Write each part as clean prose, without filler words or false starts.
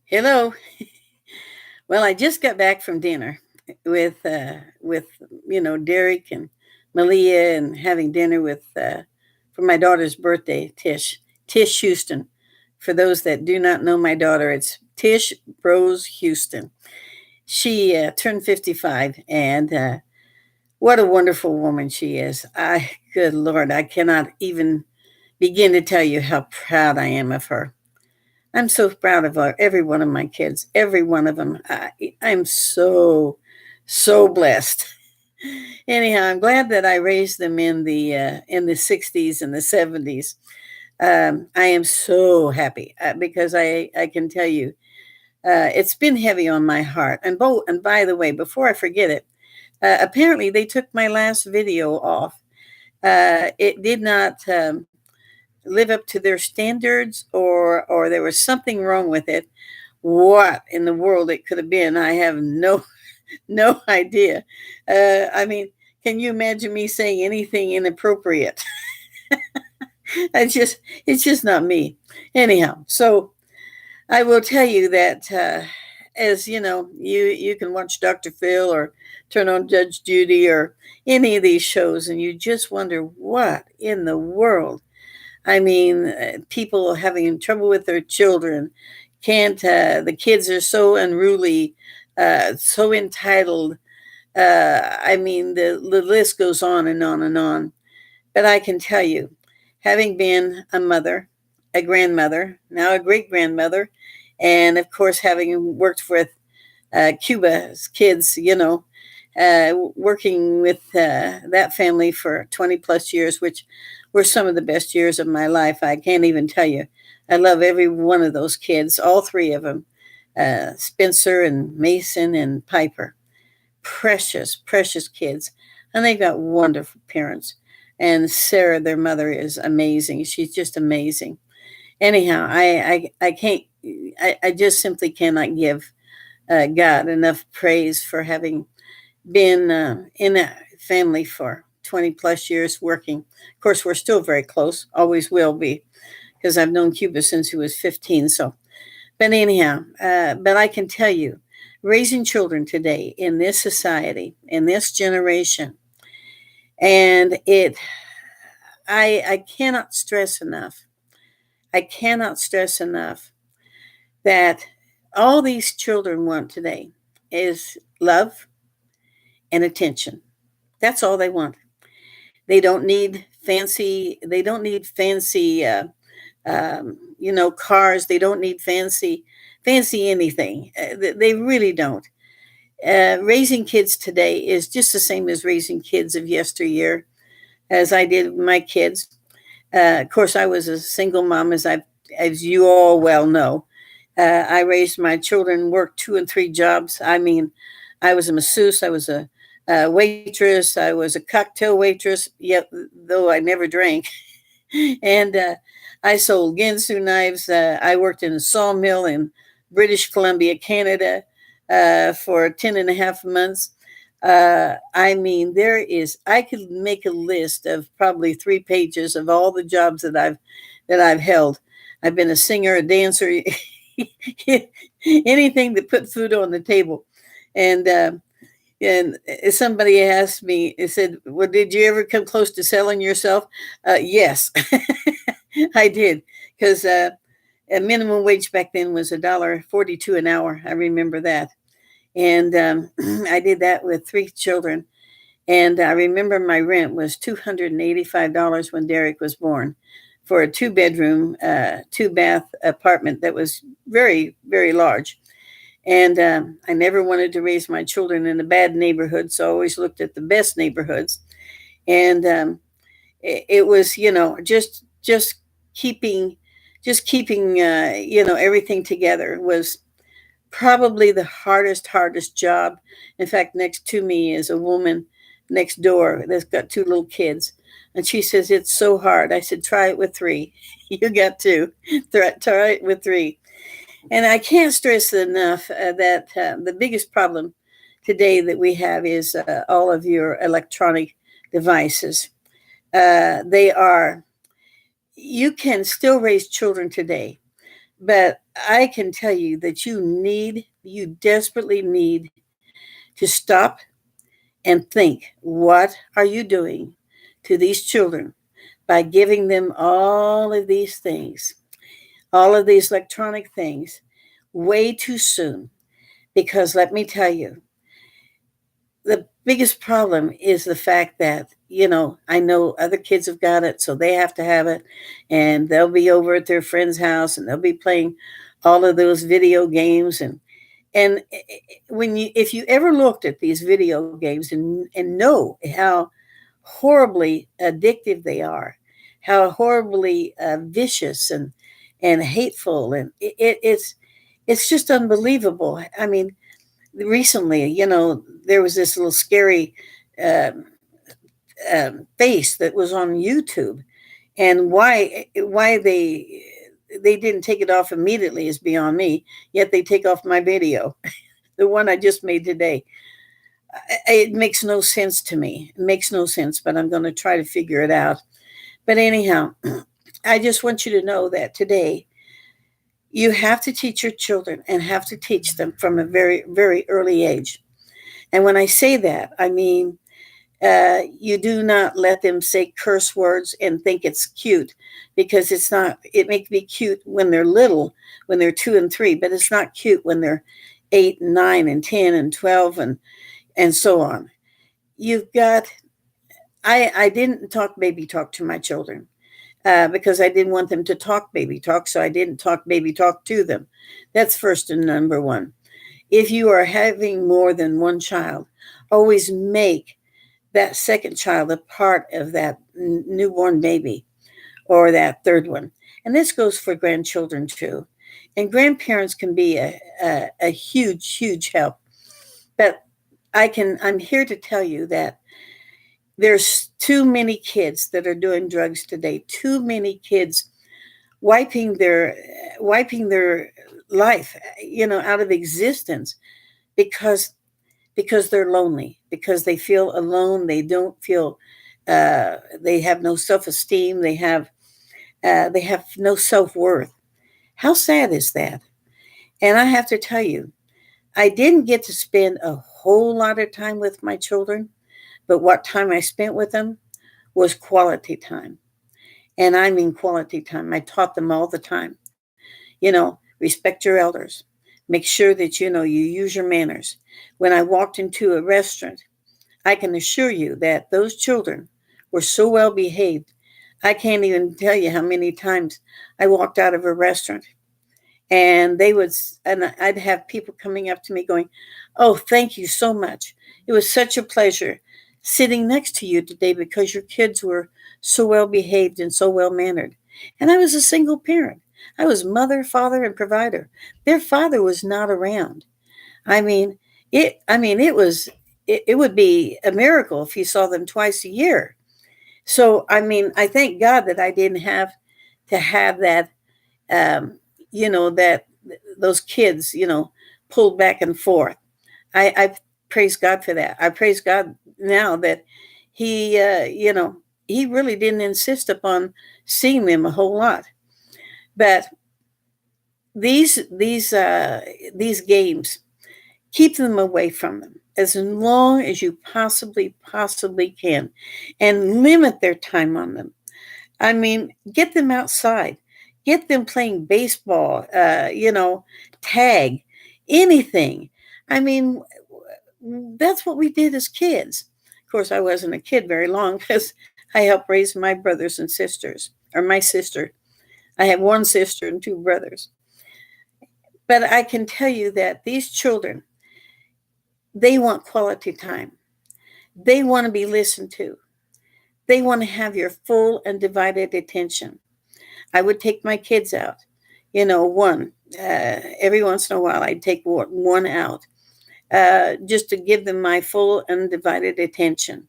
Hello. Well, I just got back from dinner with Derek and Malia, and having dinner with for my daughter's birthday, Tish Houston. For those that do not know my daughter, it's Tish Rose Houston. She turned 55, and what a wonderful woman she is. Good Lord, I cannot even begin to tell you how proud I am of her. I'm so proud of every one of my kids, every one of them. I'm so blessed. Anyhow, I'm glad that I raised them in the 60s and the 70s. I am so happy because I can tell you it's been heavy on my heart. And by the way, before I forget it, apparently they took my last video off. It did not live up to their standards, or there was something wrong with it. What in the world it could have been, I have no idea. I mean, can you imagine me saying anything inappropriate? It's just not me. Anyhow, so I will tell you that as you know, you can watch Dr. Phil or turn on Judge Judy or any of these shows, and you just wonder what in the world. I mean, people having trouble with their children. Can't, the kids are so unruly, so entitled. I mean, the list goes on and on and on. But I can tell you, having been a mother, a grandmother, now a great grandmother, and of course, having worked with Cuba's kids, working with that family for 20 plus years, which were some of the best years of my life. I can't even tell you. I love every one of those kids, all three of them, Spencer and Mason and Piper. Precious, precious kids. And they've got wonderful parents. And Sarah, their mother, is amazing. She's just amazing. Anyhow, I can't, I just simply cannot give God enough praise for having been in a family for 20 plus years working. Of course, we're still very close, always will be, because I've known Cuba since he was 15. So, but anyhow, but I can tell you, raising children today in this society, in this generation, and I cannot stress enough. I cannot stress enough that all these children want today is love and attention. That's all they want. They don't need fancy. They don't need fancy. Cars. They don't need fancy anything. They really don't. Raising kids today is just the same as raising kids of yesteryear, as I did with my kids. Of course, I was a single mom, as you all well know. I raised my children, worked 2 and 3 jobs. I mean, I was a masseuse, I was a waitress, I was a cocktail waitress, yet though I never drank. And I sold Ginsu knives. I worked in a sawmill in British Columbia, Canada, for 10 and a half months. I mean, I could make a list of probably 3 pages of all the jobs that I've held. I've been a singer, a dancer, anything that put food on the table. And and somebody asked me, it said, "Well, did you ever come close to selling yourself?" Yes, I did, because a minimum wage back then was $1.42 an hour. I remember that, and I did that with 3 children. And I remember my rent was $285 when Derek was born, for a 2 bedroom, 2 bath apartment that was very, very large. And I never wanted to raise my children in a bad neighborhood, so I always looked at the best neighborhoods. And it was, just keeping, keeping, everything together was probably the hardest job. In fact, next to me is a woman next door that's got 2 little kids. And she says, "It's so hard." I said, "Try it with 3." You got 2. Try it with 3. And I can't stress enough that the biggest problem today that we have is all of your electronic devices. They are, you can still raise children today, but I can tell you that you desperately need to stop and think, what are you doing to these children by giving them all of these things, all of these electronic things, way too soon? Because let me tell you, the biggest problem is the fact that, I know other kids have got it, so they have to have it, and they'll be over at their friend's house and they'll be playing all of those video games. And when you if you ever looked at these video games and know how horribly addictive they are, how horribly vicious and hateful, and it's just unbelievable. I mean, recently, there was this little scary um, face that was on YouTube, and why they didn't take it off immediately is beyond me. Yet they take off my video, the one I just made today. It makes no sense to me. It makes no sense, but I'm going to try to figure it out. But anyhow, I just want you to know that today you have to teach your children and have to teach them from a very, very early age. And when I say that, I mean, you do not let them say curse words and think it's cute, because it's not. It may be cute when they're little, when they're 2 and 3, but it's not cute when they're 8 and 9 and 10 and 12 and so on. You've got. I didn't talk baby talk to my children because I didn't want them to talk baby talk, so I didn't talk baby talk to them. That's first and number one. If you are having more than one child, always make that second child a part of that newborn baby or that third one. And this goes for grandchildren too. And grandparents can be a huge, huge help. But I'm here to tell you that there's too many kids that are doing drugs today. Too many kids wiping their life, out of existence because they're lonely, because they feel alone. They don't feel. They have no self-esteem. They have no self-worth. How sad is that? And I have to tell you, I didn't get to spend a whole lot of time with my children, but what time I spent with them was quality time. And I mean quality time. I taught them all the time. Respect your elders. Make sure that you use your manners. When I walked into a restaurant, I can assure you that those children were so well behaved. I can't even tell you how many times I walked out of a restaurant and I'd have people coming up to me going, "Oh, thank you so much. It was such a pleasure sitting next to you today because your kids were so well behaved and so well mannered." And I was a single parent. I was mother, father, and provider. Their father was not around. I mean, it would be a miracle if you saw them twice a year. So, I mean, I thank God that I didn't have to have that, that those kids, pulled back and forth. I praise God for that. I praise God now that he really didn't insist upon seeing them a whole lot. But these games, keep them away from them as long as you possibly can, and limit their time on them. I mean, get them outside, get them playing baseball, tag, anything. I mean, that's what we did as kids. Of course, I wasn't a kid very long because I helped raise my brothers and sisters, or my sister. I have one sister and two brothers. But I can tell you that these children, they want quality time. They want to be listened to. They want to have your full and divided attention. I would take my kids out, one. Every once in a while, I'd take one out just to give them my full undivided attention.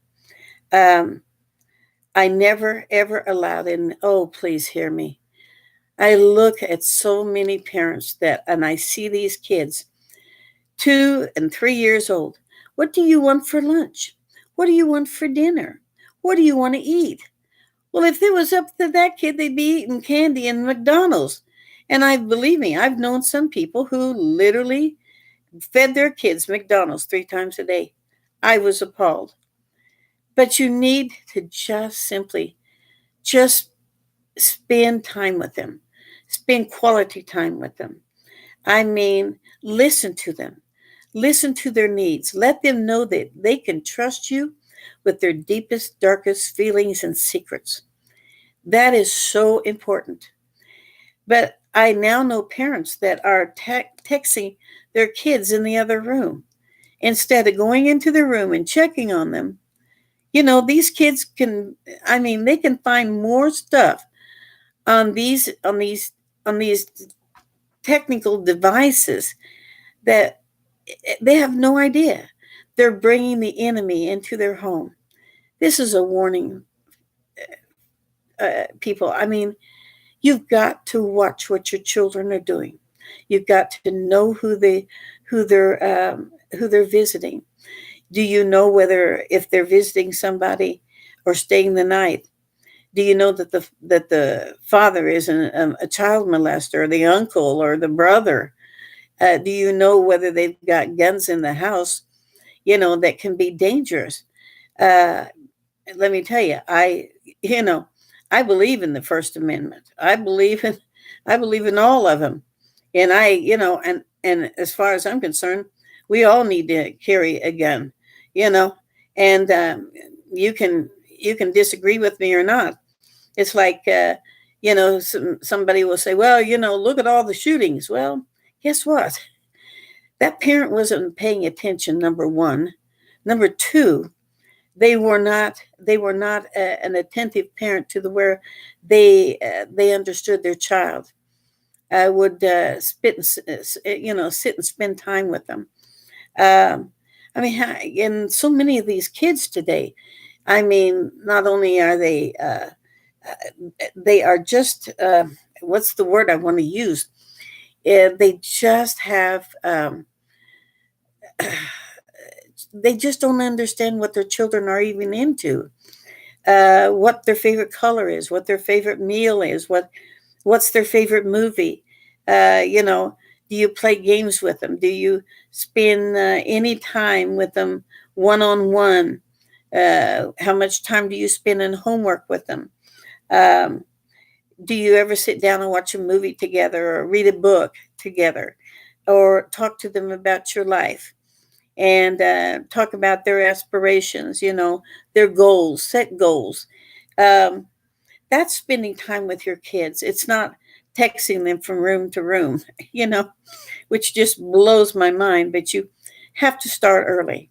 I never, ever allowed them, oh, please hear me. I look at so many parents and I see these kids, 2 and 3 years old. What do you want for lunch? What do you want for dinner? What do you want to eat? Well, if it was up to that kid, they'd be eating candy and McDonald's. And I believe me, I've known some people who literally fed their kids McDonald's 3 times a day. I was appalled. But you need to just simply just spend time with them, spend quality time with them. I mean, listen to them, listen to their needs. Let them know that they can trust you with their deepest, darkest feelings and secrets. That is so important. But I now know parents that are texting their kids in the other room instead of going into the room and checking on them. You know, these kids can, I mean, they can find more stuff on these technical devices that they have no idea. They're bringing the enemy into their home. This is a warning, people. I mean, you've got to watch what your children are doing. You've got to know who they're visiting. Do you know whether if they're visiting somebody or staying the night? Do you know that the father is a child molester, or the uncle, or the brother? Do you know whether they've got guns in the house? You know that can be dangerous. Uh, Let me tell you, you know, I believe in the First Amendment. I believe in all of them, and and as far as I'm concerned, we all need to carry a gun, you know, and you can disagree with me or not. It's like, somebody will say, well, look at all the shootings. Well, guess what? That parent wasn't paying attention. Number one. Number two, they were not an attentive parent to the where they understood their child. I would sit and spend time with them. Um, I mean, and so many of these kids today. I mean, not only are they are just what's the word I want to use? They just have they just don't understand what their children are even into. What their favorite color is, what their favorite meal is, what's their favorite movie. Do you play games with them? Do you spend any time with them one on one? How much time do you spend in homework with them? Um, do you ever sit down and watch a movie together or read a book together or talk to them about your life and talk about their aspirations, their goals, set goals? Um, that's spending time with your kids. It's not texting them from room to room, which just blows my mind. But you have to start early.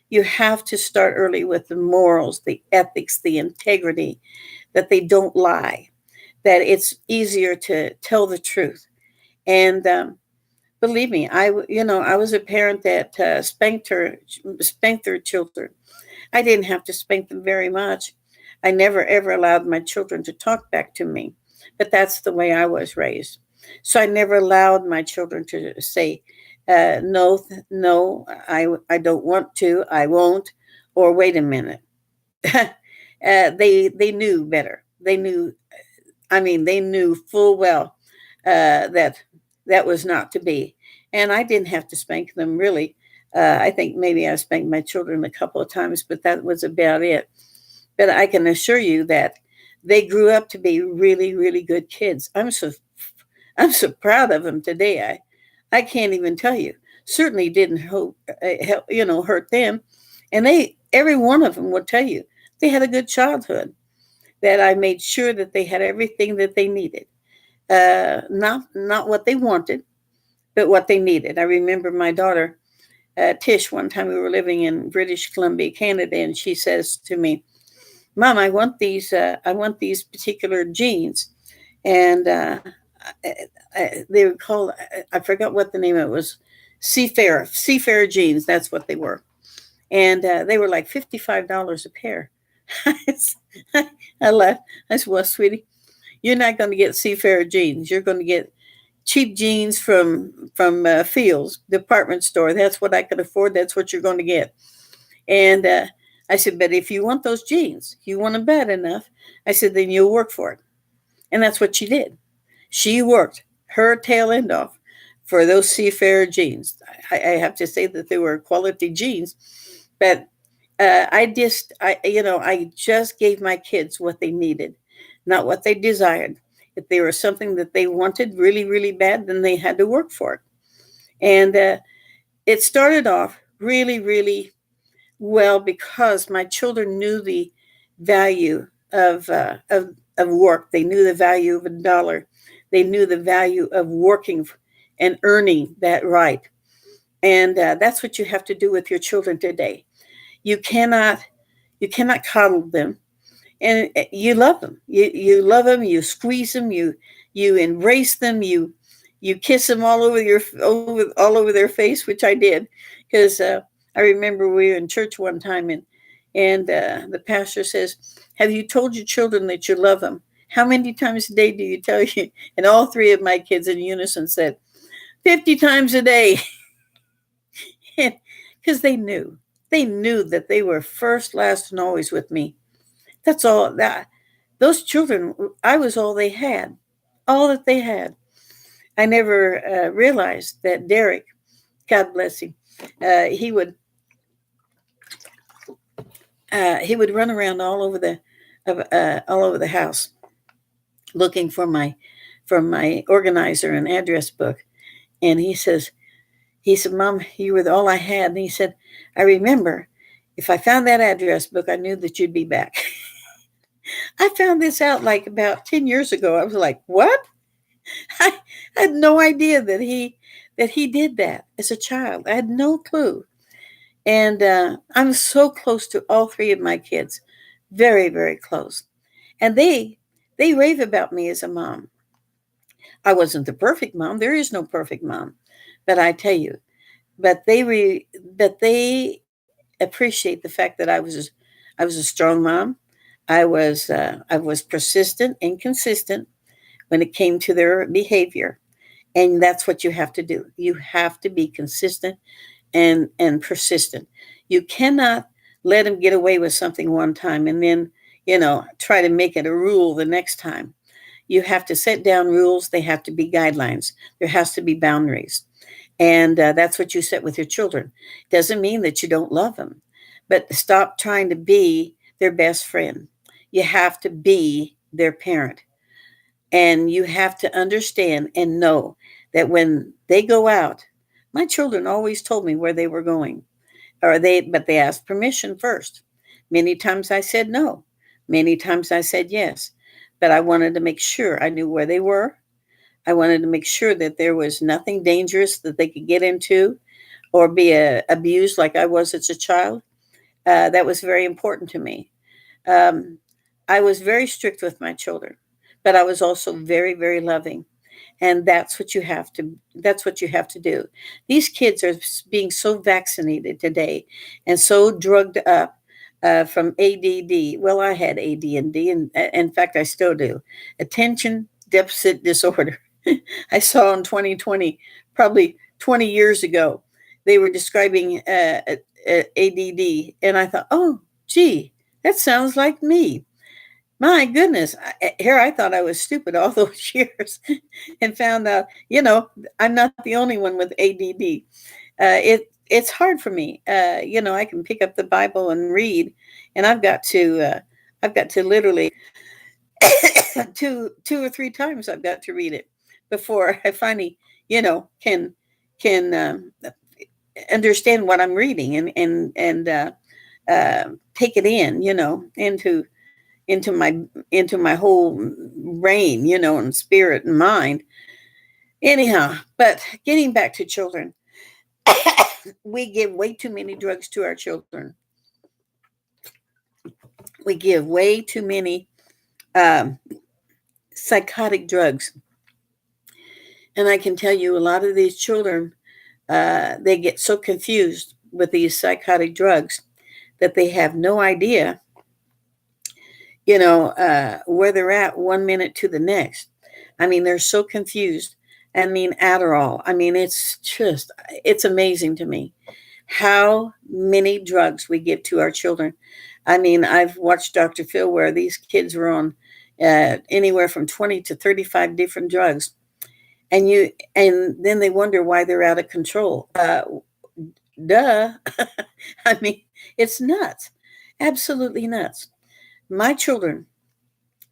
You have to start early with the morals, the ethics, the integrity, that they don't lie, that it's easier to tell the truth. And believe me, I was a parent that spanked their children. I didn't have to spank them very much. I never ever allowed my children to talk back to me, but that's the way I was raised. So I never allowed my children to say, "No, no, I don't want to, I won't," or "Wait a minute." They knew better. They knew. I mean, they knew full well that that was not to be, and I didn't have to spank them really. I think maybe I spanked my children a couple of times, but that was about it. But I can assure you that they grew up to be really, really good kids. I'm so proud of them today. I can't even tell you. Certainly didn't hurt them, and every one of them will tell you they had a good childhood. That I made sure that they had everything that they needed, not what they wanted, but what they needed. I remember my daughter Tish. One time we were living in British Columbia, Canada, and she says to me, "Mom, I want these. I want these particular jeans," and they were called. I forgot what the name of it was. Seafarer jeans. That's what they were, and they were like $55 a pair. I laughed. I said, "Well, sweetie, you're not going to get Seafarer jeans. You're going to get cheap jeans from Fields department store. That's what I could afford. That's what you're going to get." And I said, "But if you want those jeans, you want them bad enough," I said, "then you'll work for it." And that's what she did. She worked her tail end off for those seafarer jeans. I have to say that they were quality jeans, but I just gave my kids what they needed, not what they desired. If they were something that they wanted really, really bad, then they had to work for it. And it started off really, really well because my children knew the value of work. They knew the value of a dollar. They knew the value of working and earning that right. And that's what you have to do with your children today. You cannot coddle them, and you love them. You love them. You squeeze them. You embrace them. You kiss them all over their face, which I did, because I remember we were in church one time, and the pastor says, "Have you told your children that you love them? How many times a day do you tell you?" And all three of my kids in unison said, 50 times a day, because they knew that they were first, last, and always with me. That's all that those children. I was all they had, all that they had. I never realized that Derek, God bless him, he would run around all over the house looking for my organizer and address book. And he said, "Mom, you were all I had." And he said, "I remember if I found that address book, I knew that you'd be back." I found this out like about 10 years ago. I was like, "What?" I had no idea that he did that as a child. I had no clue. And I'm so close to all three of my kids, very, very close. And they rave about me as a mom. I wasn't the perfect mom. There is no perfect mom, but I tell you, but they appreciate the fact that I was a strong mom. I was persistent and consistent when it came to their behavior, and that's what you have to do. You have to be consistent and persistent. You cannot let them get away with something one time and then try to make it a rule the next time. You have to set down rules. They have to be guidelines. There has to be boundaries. And that's what you set with your children. Doesn't mean that you don't love them, but stop trying to be their best friend. You have to be their parent. And you have to understand and know that when they go out, my children always told me where they were going, but they asked permission first. Many times I said no. Many times I said yes. But I wanted to make sure I knew where they were. I wanted to make sure that there was nothing dangerous that they could get into or be abused like I was as a child. That was very important to me. Um, I was very strict with my children, but I was also very, very loving. And that's what you have to do. These kids are being so vaccinated today and so drugged up from ADD. Well, I had AD&D, and in fact, I still do. Attention deficit disorder. I saw in 2020, probably 20 years ago, they were describing ADD, and I thought, oh, gee, that sounds like me. My goodness, here I thought I was stupid all those years and found out, I'm not the only one with ADD. It's hard for me. I can pick up the Bible and read, and I've got to literally two or three times I've got to read it before I finally, can understand what I'm reading and take it in, into my whole brain, and spirit and mind. Anyhow, but getting back to children, we give way too many drugs to our children. We give way too many um, psychotic drugs. And I can tell you a lot of these children, they get so confused with these psychotic drugs that they have no idea, where they're at one minute to the next. I mean, they're so confused. I mean, Adderall. I mean, it's amazing to me how many drugs we give to our children. I mean, I've watched Dr. Phil where these kids were on anywhere from 20 to 35 different drugs. and then they wonder why they're out of control. Duh. I mean, it's nuts. Absolutely nuts. My children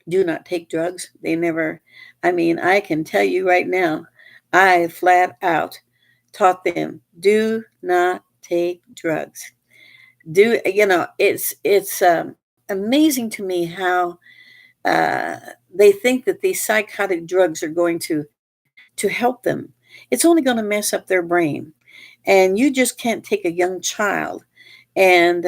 do not take drugs. They never, I mean, I can tell you right now, I flat out taught them, do not take drugs. It's amazing to me how uh, they think that these psychotic drugs are going to help them. It's only going to mess up their brain, and you just can't take a young child and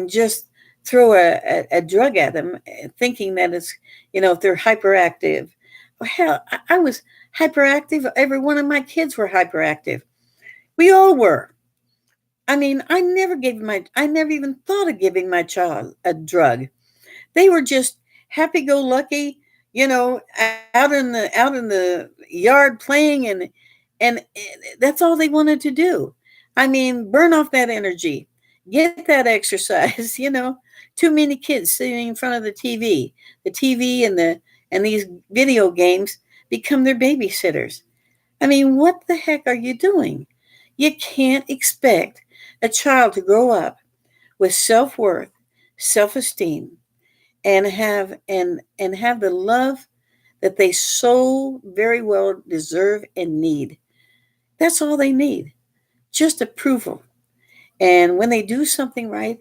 just throw a drug at them, thinking that it's, if they're hyperactive. Well, hell, I was hyperactive. Every one of my kids were hyperactive. We all were. I mean, I never even thought of giving my child a drug. They were just happy go lucky, out in the yard playing, and that's all they wanted to do. I mean, burn off that energy, get that exercise. Too many kids sitting in front of the TV and these video games become their babysitters. I mean, what the heck are you doing? You can't expect a child to grow up with self-worth, self-esteem, and have the love that they so very well deserve and need. That's all they need. Just approval. And when they do something right,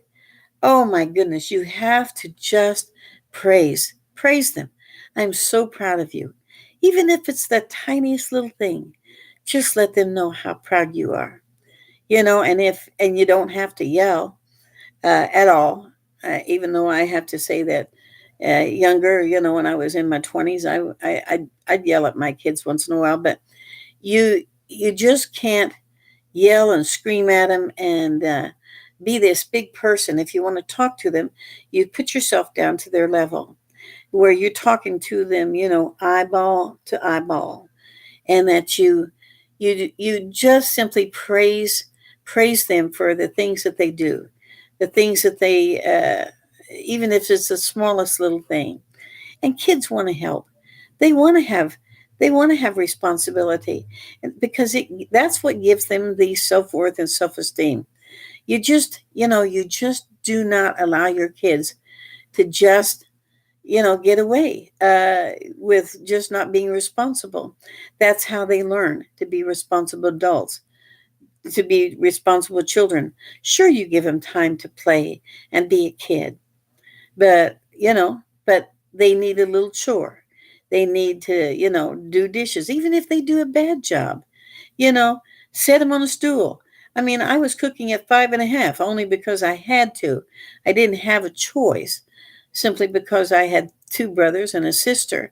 oh my goodness, you have to just praise them. I'm so proud of you. Even if it's the tiniest little thing, just let them know how proud you are. And you don't have to yell at all. Even though I have to say that younger, when I was in my 20s, I'd yell at my kids once in a while, but you just can't yell and scream at them and be this big person. If you want to talk to them, you put yourself down to their level where you're talking to them, eyeball to eyeball, and that you just simply praise them for the things that they do, the things that they even if it's the smallest little thing. And kids want to help. They want to have they want to have responsibility, because that's what gives them the self-worth and self-esteem. You just do not allow your kids to just get away with just not being responsible. That's how they learn to be responsible adults, to be responsible children. Sure, you give them time to play and be a kid, but they need a little chore. They need to, do dishes, even if they do a bad job. You know, set them on a stool. I mean, I was cooking at 5 and a half only because I had to. I didn't have a choice, simply because I had two brothers and a sister,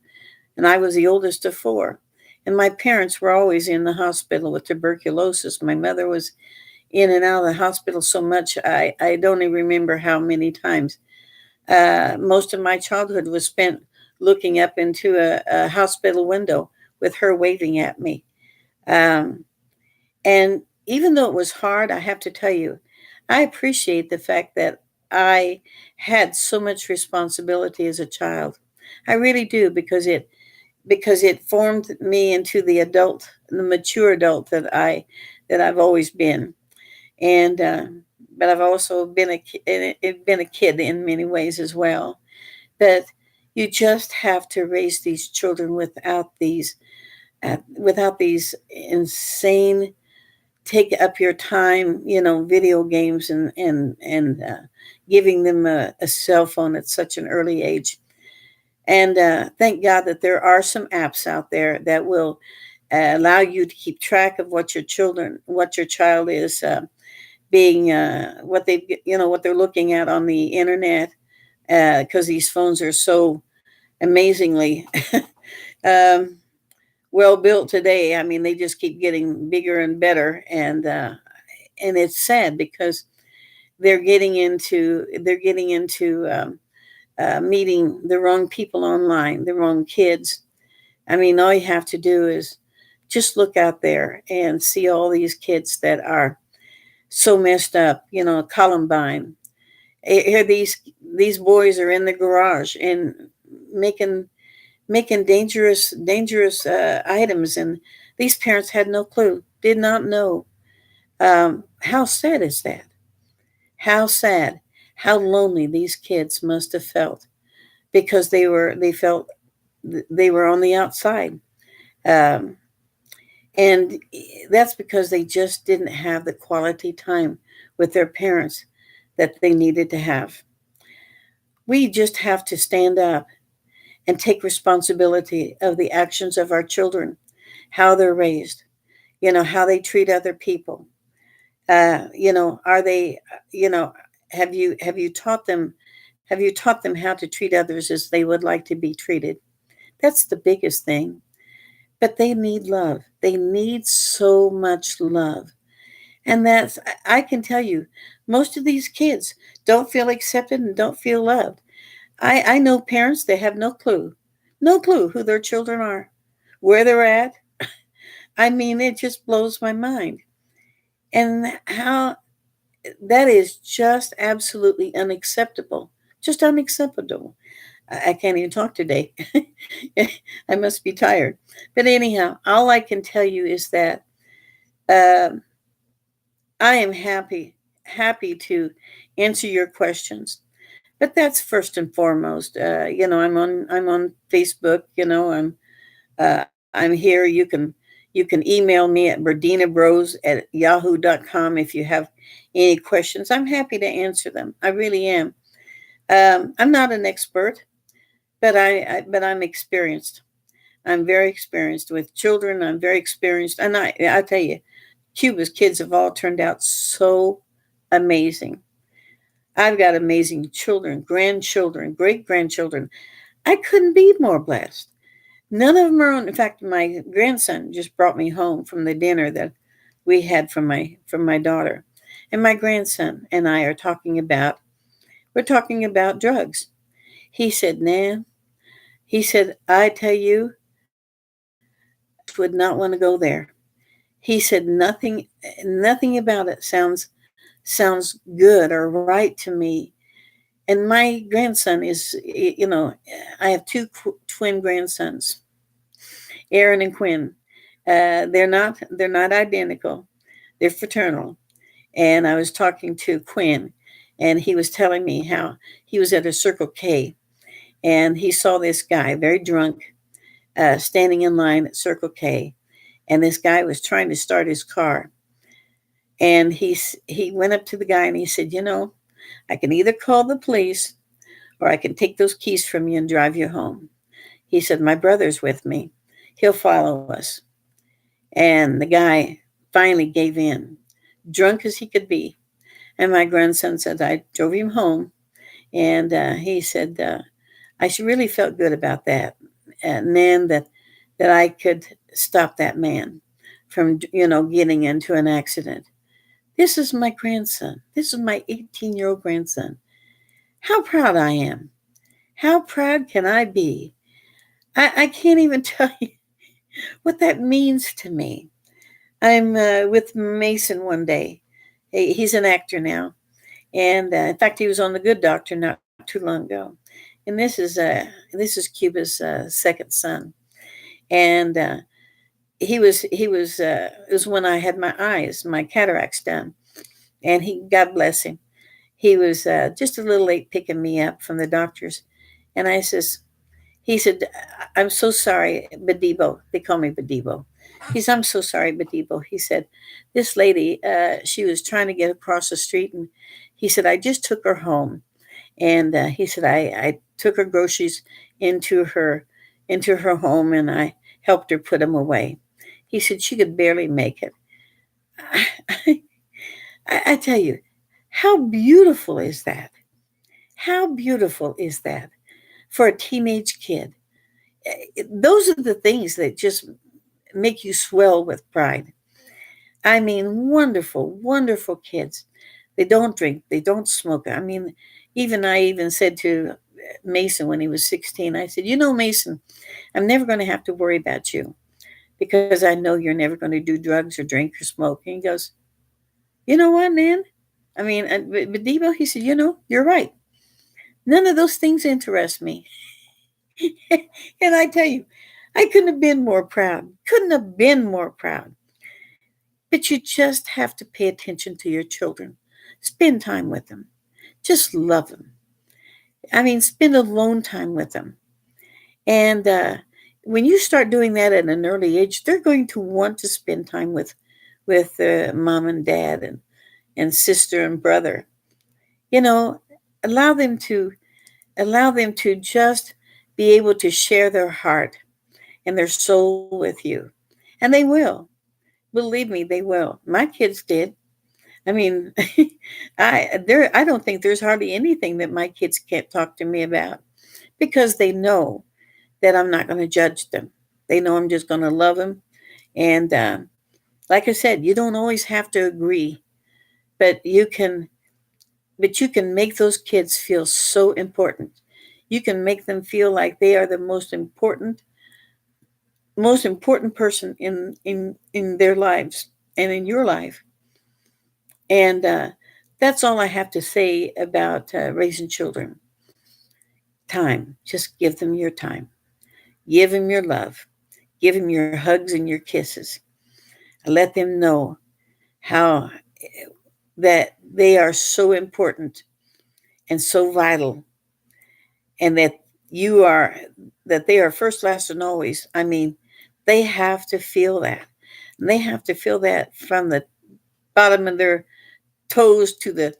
and I was the oldest of four. And my parents were always in the hospital with tuberculosis. My mother was in and out of the hospital so much, I don't even remember how many times. Most of my childhood was spent looking up into a hospital window with her waving at me. Um, and even though it was hard, I have to tell you, I appreciate the fact that I had so much responsibility as a child. I really do, because it formed me into the mature adult that I've always been. And but I've also been a kid in many ways as well. But you just have to raise these children without these insane take up your time, video games and giving them a cell phone at such an early age. And thank God that there are some apps out there that will allow you to keep track of what your child is being, what they're looking at on the internet, because these phones are so amazingly um, well built today. I mean, they just keep getting bigger and better, and it's sad because they're getting into meeting the wrong people online, the wrong kids. I mean, all you have to do is just look out there and see all these kids that are so messed up. Columbine. Here, these boys are in the garage and making making dangerous items, and these parents had no clue, did not know. How sad is that? How sad, how lonely these kids must have felt because they felt they were on the outside. Um, and that's because they just didn't have the quality time with their parents that they needed to have. We just have to stand up and take responsibility of the actions of our children, how they're raised, how they treat other people. Are they, you know, have you taught them how to treat others as they would like to be treated? That's the biggest thing. But they need love. They need so much love. And I can tell you, most of these kids don't feel accepted and don't feel loved. I know parents that have no clue who their children are, where they're at. I mean, it just blows my mind. And how that is just absolutely unacceptable. Just unacceptable. I can't even talk today. I must be tired. But anyhow, all I can tell you is that um, I am happy to answer your questions. But that's first and foremost. I'm on Facebook. I'm here. You can email me at berdinabros@yahoo.com if you have any questions. I'm happy to answer them. I really am. I'm not an expert, but I'm experienced. I'm very experienced with children. I'm very experienced, and I tell you, Cuba's kids have all turned out so amazing. I've got amazing children, grandchildren, great grandchildren. I couldn't be more blessed. None of them are on. In fact, my grandson just brought me home from the dinner that we had from my daughter, and my grandson and I are talking about drugs. He said, "Nan," he said, "I tell you, I would not want to go there." He said, "Nothing about it sounds good or right to me." And my grandson I have two twin grandsons, Aaron and Quinn. They're not identical. They're fraternal. And I was talking to Quinn, and he was telling me how he was at a Circle K, and he saw this guy, very drunk, standing in line at Circle K, and this guy was trying to start his car. And he went up to the guy and he said, I can either call the police or I can take those keys from you and drive you home. He said, my brother's with me. He'll follow us. And the guy finally gave in, drunk as he could be. And my grandson said, I drove him home. And he said, I really felt good about that. And then that I could stop that man from, getting into an accident. This is my grandson. This is my 18-year-old grandson. How proud I am. How proud can I be? I can't even tell you what that means to me. I'm with Mason one day. He's an actor now. And in fact, he was on The Good Doctor not too long ago. And this is Cuba's second son. And it was when I had my cataracts done. And God bless him. He was just a little late picking me up from the doctors. And he said, I'm so sorry, Bedibo. They call me Bedibo. I'm so sorry, Bedibo. He said, this lady, she was trying to get across the street. And he said, I just took her home. And he said, I took her groceries into her home and I helped her put them away. He said she could barely make it. I tell you, how beautiful is that? How beautiful is that for a teenage kid? Those are the things that just make you swell with pride. I mean, wonderful, wonderful kids. They don't drink, they don't smoke. I mean, I even said to Mason when he was 16, I said, Mason, I'm never going to have to worry about you because I know you're never going to do drugs or drink or smoke. And he goes, you know what, Nan? I mean, but Debo, he said, you're right. None of those things interest me. And I tell you, I couldn't have been more proud. Couldn't have been more proud. But you just have to pay attention to your children. Spend time with them. Just love them. I mean, spend alone time with them. And when you start doing that at an early age, they're going to want to spend time with mom and dad and sister and brother. You know, allow them to allow them to just be able to share their heart and their soul with you. And they will. Believe me, they will. My kids did. I mean, I don't think there's hardly anything that my kids can't talk to me about because they know that I'm not going to judge them. They know I'm just going to love them. And like I said, you don't always have to agree, but you can make those kids feel so important. You can make them feel like they are the most important person in their lives and in your life. And that's all I have to say about raising children. Time. Just give them your time. Give them your love. Give them your hugs and your kisses. Let them know how that they are so important and so vital, and you are that they are first, last, and always. I mean, they have to feel that. And they have to feel that from the bottom of their toes to the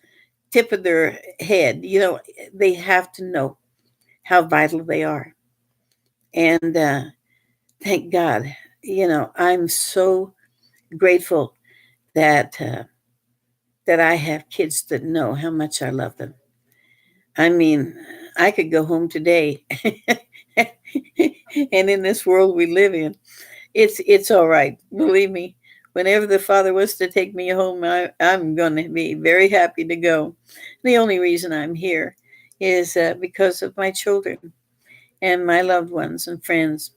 tip of their head. They have to know how vital they are. And thank God, I'm so grateful that that I have kids that know how much I love them. I mean, I could go home today, and in this world we live in, it's all right. Believe me, whenever the Father was to take me home, I'm going to be very happy to go. The only reason I'm here is because of my children and my loved ones and friends.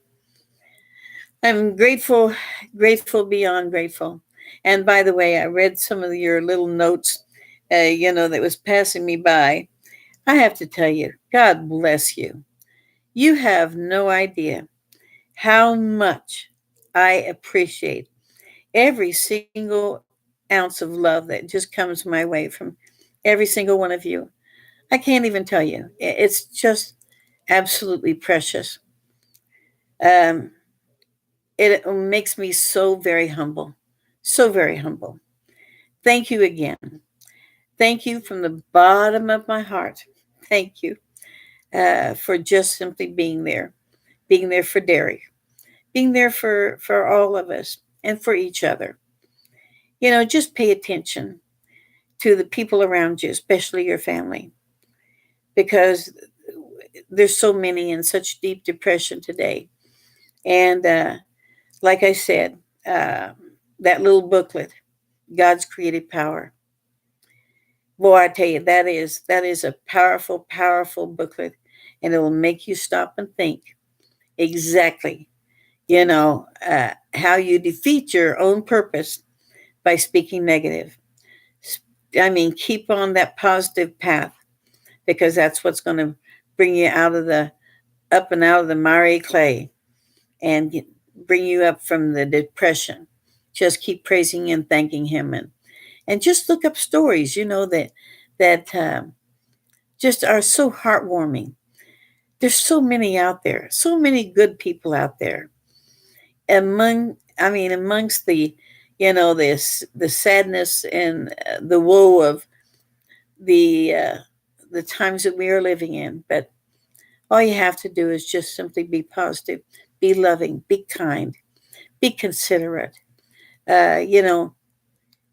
I'm grateful, grateful beyond grateful. And by the way, I read some of your little notes, that was passing me by. I have to tell you, God bless you. You have no idea how much I appreciate every single ounce of love that just comes my way from every single one of you. I can't even tell you. It's just absolutely precious. Um, it makes me so very humble, so very humble. Thank you again. Thank you from the bottom of my heart. Thank you for just simply being there for Derek, being there for all of us and for each other. Just pay attention to the people around you, especially your family, because there's so many in such deep depression today. And like I said, that little booklet, God's Creative Power. Boy, I tell you, that is a powerful, powerful booklet, and it will make you stop and think exactly, how you defeat your own purpose by speaking negative. I mean, keep on that positive path because that's what's going to bring you out of the up and out of the miry clay and bring you up from the depression. Just keep praising and thanking Him, and just look up stories, that just are so heartwarming. There's so many out there, so many good people out there. Amongst the sadness and the woe of the uh, the times that we are living in. But all you have to do is just simply be positive, be loving, be kind, be considerate. You know,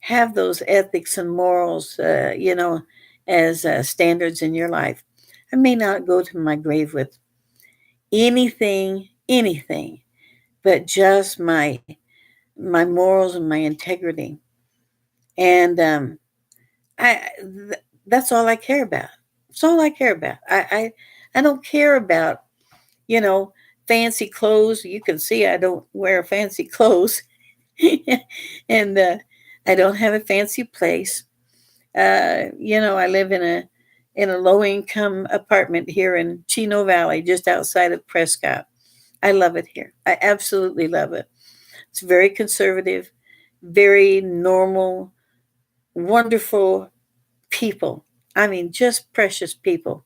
have those ethics and morals. As standards in your life. I may not go to my grave with anything, but just my morals and my integrity. And that's all I care about. That's all I care about. I don't care about you know fancy clothes. You can see I don't wear fancy clothes, and I don't have a fancy place. I live in in a low income apartment here in Chino Valley, just outside of Prescott. I love it here. I absolutely love it. It's very conservative, very normal, wonderful people. I mean, just precious people.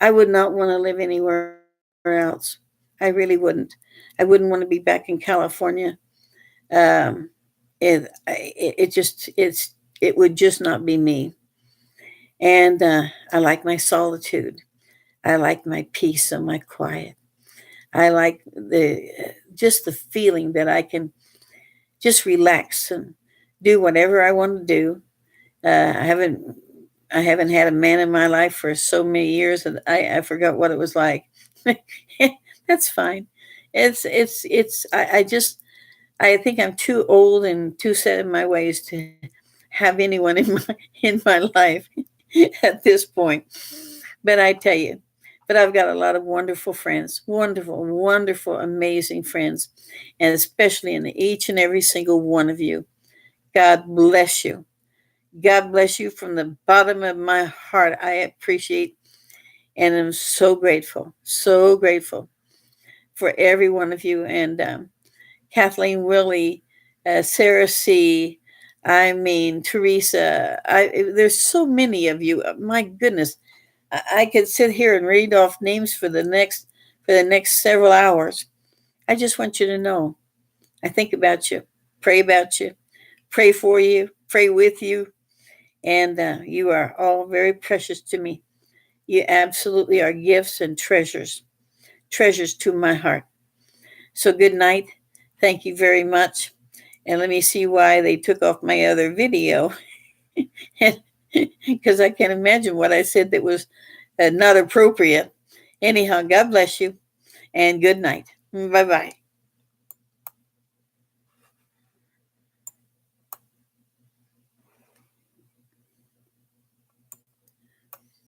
I would not want to live anywhere else. I really wouldn't. I wouldn't want to be back in California. Um, it would just not be me. And I like my solitude. I like my peace and my quiet. I like the just the feeling that I can just relax and do whatever I want to do. Uh, I haven't I haven't had a man in my life for so many years that I forgot what it was like. That's fine. I just I think I'm too old and too set in my ways to have anyone in my life at this point. But I tell you, but I've got a lot of wonderful friends, wonderful, wonderful, amazing friends, and especially in each and every single one of you. God bless you. God bless you from the bottom of my heart. I appreciate and am so grateful for every one of you. And Kathleen Willie, Sarah C. I mean, Teresa. There's so many of you. My goodness, I could sit here and read off names for the next several hours. I just want you to know I think about you, pray for you, pray with you, and you are all very precious to me. You absolutely are gifts and treasures to my heart. So good night. Thank you very much. And let me see why they took off my other video. Because I can't imagine what I said that was not appropriate. Anyhow, God bless you and good night. Bye bye.